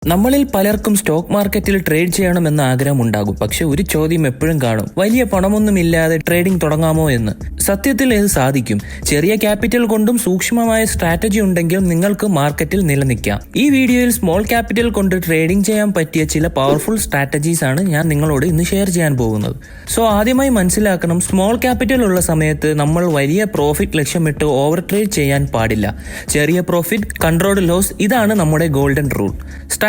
നമ്മളിൽ പലർക്കും സ്റ്റോക്ക് മാർക്കറ്റിൽ ട്രേഡ് ചെയ്യണമെന്ന ആഗ്രഹമുണ്ടാകും. പക്ഷെ ഒരു ചോദ്യം എപ്പോഴും കാണും, വലിയ പണമൊന്നുമില്ലാതെ ട്രേഡിംഗ് തുടങ്ങാമോ എന്ന്. സത്യത്തിൽ ഇത് സാധിക്കും. ചെറിയ ക്യാപിറ്റൽ കൊണ്ടും സൂക്ഷ്മമായ സ്ട്രാറ്റജി ഉണ്ടെങ്കിൽ നിങ്ങൾക്ക് മാർക്കറ്റിൽ നിലനിൽക്കാം. ഈ വീഡിയോയിൽ സ്മോൾ ക്യാപിറ്റൽ കൊണ്ട് ട്രേഡിംഗ് ചെയ്യാൻ പറ്റിയ ചില പവർഫുൾ സ്ട്രാറ്റജീസ് ആണ് ഞാൻ നിങ്ങളോട് ഇന്ന് ഷെയർ ചെയ്യാൻ പോകുന്നത്. സോ ആദ്യമായി മനസ്സിലാക്കണം, സ്മോൾ ക്യാപിറ്റൽ ഉള്ള സമയത്ത് നമ്മൾ വലിയ പ്രോഫിറ്റ് ലക്ഷ്യമിട്ട് ഓവർ ട്രേഡ് ചെയ്യാൻ പാടില്ല. ചെറിയ പ്രോഫിറ്റ്, കൺട്രോൾഡ് ലോസ്, ഇതാണ് നമ്മുടെ golden rule.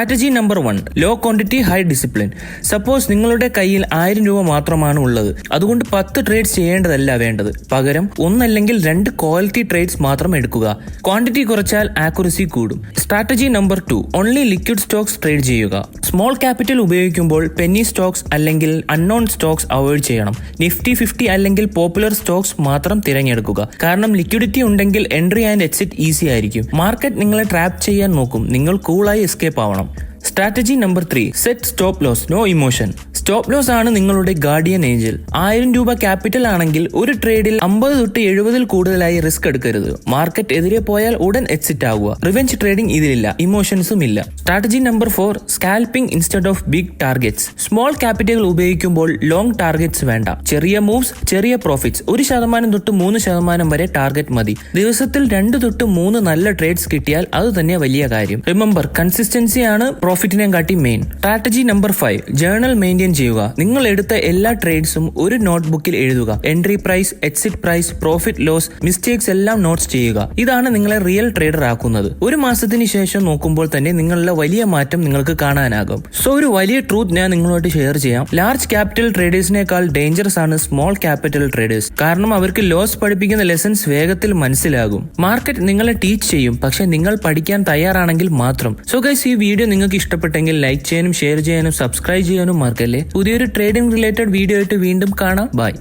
Strategy number 1, low quantity high discipline. Suppose നിങ്ങളുടെ കയ്യിൽ 1000 രൂപ മാത്രമാണ് ഉള്ളത്. അതുകൊണ്ട് 10 ട്രേഡ്സ് ചെയ്യേണ്ടതല്ല വേണ്ടത്. പകരം 1 അല്ലെങ്കിൽ 2 ക്വാളിറ്റി ട്രേഡ്സ് മാത്രം എടുക്കുക. ക്വാണ്ടിറ്റി കുറച്ചാൽ ആക്യുറസി കൂടും. Strategy number 2, only liquid stocks trade ചെയ്യുക. സ്മോൾ ക്യാപിറ്റൽ ഉപയോഗിക്കുമ്പോൾ പെന്നി സ്റ്റോക്സ് അല്ലെങ്കിൽ അൺനോൺ സ്റ്റോക്സ് അവോയ്ഡ് ചെയ്യണം. നിഫ്റ്റി 50 അല്ലെങ്കിൽ പോപ്പുലർ സ്റ്റോക്സ് മാത്രം തിരഞ്ഞെടുക്കുക. കാരണം ലിക്വിഡിറ്റി ഉണ്ടെങ്കിൽ എൻട്രി ആൻഡ് എക്സിറ്റ് ഈസി ആയിരിക്കും. മാർക്കറ്റ് നിങ്ങളെ ട്രാപ്പ് ചെയ്യാൻ നോക്കും. നിങ്ങൾ കൂളായി എസ്കേപ്പ് ആവണം. Strategy number 3, set stop loss, no emotion. Stop loss ആണ് നിങ്ങളുടെ ഗാർഡിയൻ ഏഞ്ചൽ. 1000 രൂപ ക്യാപിറ്റൽ ആണെങ്കിൽ ഒരു ട്രേഡിൽ 50 തൊട്ട് 70 കൂടുതലായി റിസ്ക് എടുക്കരുത്. മാർക്കറ്റ് എതിരെ പോയാൽ ഉടൻ എക്സിറ്റ് ആവുക. റിവെഞ്ച് ട്രേഡിംഗ് ഇതിലില്ല, ഇമോഷൻസും ഇല്ല. Strategy number 4, scalping instead of big targets. Small capital ഉപയോഗിക്കുമ്പോൾ ലോങ് ടാർഗറ്റ്സ് വേണ്ട. ചെറിയ മൂവ്സ്, ചെറിയ പ്രോഫിറ്റ്സ്. 1% തൊട്ട് 3% വരെ ടാർഗറ്റ് മതി. ദിവസത്തിൽ 2 തൊട്ട് 3 നല്ല ട്രേഡ്സ് കിട്ടിയാൽ അത് തന്നെ വലിയ കാര്യം. റിമെമ്പർ, കൺസിസ്റ്റൻസി ആണ് പ്രോഫിറ്റിനെ കാട്ടി main. Strategy number 5, journal maintain ചെയ്യുക. നിങ്ങൾ എടുത്ത എല്ലാ ട്രേഡ്സും ഒരു നോട്ട്ബുക്കിൽ എഴുതുക. Entry price, exit price, profit loss, mistakes എല്ലാം നോട്ട്സ് ചെയ്യുക. ഇതാണ് നിങ്ങളെ റിയൽ ട്രേഡർ ആക്കുന്നത്. ഒരു മാസത്തിന് ശേഷം നോക്കുമ്പോൾ തന്നെ നിങ്ങളുടെ വലിയ മാറ്റം നിങ്ങൾക്ക് കാണാനാകും. സോ ഒരു വലിയ ട്രൂത്ത് ഞാൻ നിങ്ങളോട് ഷെയർ ചെയ്യാം. ലാർജ് ക്യാപിറ്റൽ ട്രേഡേഴ്സിനേക്കാൾ ഡേഞ്ചറസ് ആണ് സ്മോൾ ക്യാപിറ്റൽ ട്രേഡേഴ്സ്. കാരണം അവർക്ക് ലോസ് പഠിപ്പിക്കുന്ന ലെസൺസ് വേഗത്തിൽ മനസ്സിലാകും. മാർക്കറ്റ് നിങ്ങളെ ടീച്ച് ചെയ്യും, പക്ഷെ നിങ്ങൾ പഠിക്കാൻ തയ്യാറാണെങ്കിൽ മാത്രം. സോ ഗൈസ്, ഈ വീഡിയോ നിങ്ങൾക്ക് ഇഷ്ടപ്പെട്ടെങ്കിൽ ലൈക്ക് ചെയ്യാനും ഷെയർ ചെയ്യാനും സബ്സ്ക്രൈബ് ചെയ്യാനും മറക്കല്ലേ. പുതിയൊരു ട്രേഡിംഗ് റിലേറ്റഡ് വീഡിയോ ആയിട്ട് വീണ്ടും കാണാം. ബൈ.